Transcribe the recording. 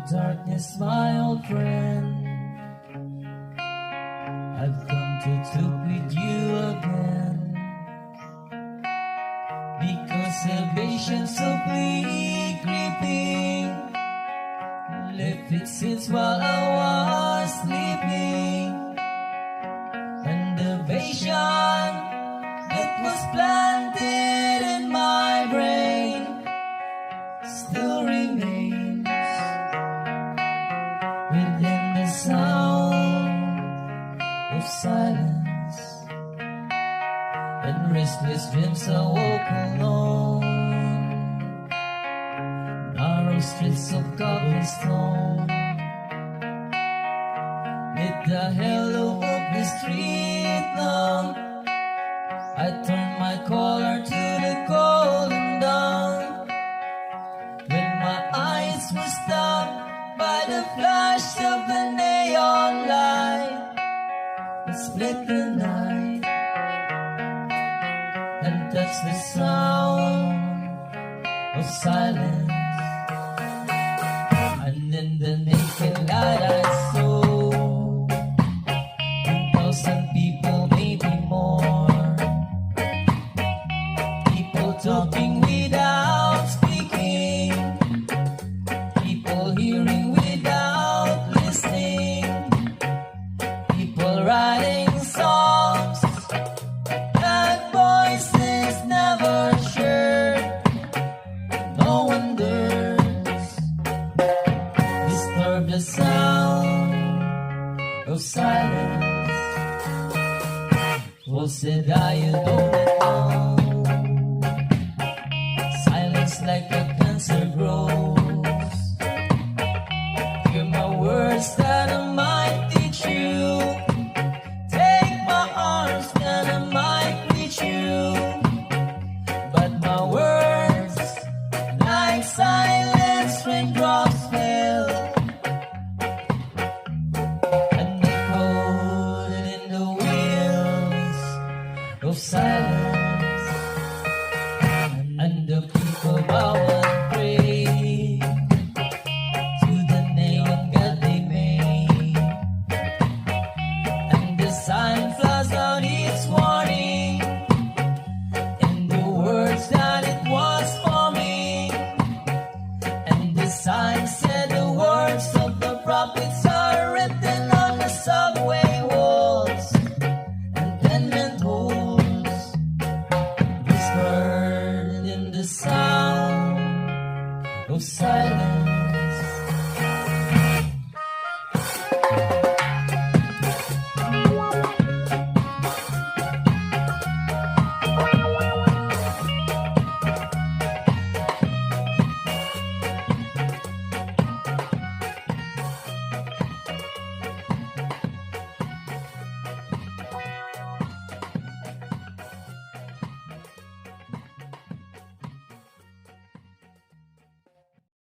darkness, my old friend, I've come to talk with you again, because salvation softly creeping left its sins while I was sleeping, and the vision that was planted in my brain still remains within the sound of silence, and restless dreams I walk alone, narrow streets of cobblestone, with the halo of the street lamp, I turn my collar to the cold and dawn, when my eyes were stopped by the flash of the neon light that split the night and touched the sound of silence. And in the naked light I saw 1,000 people, maybe more, people talking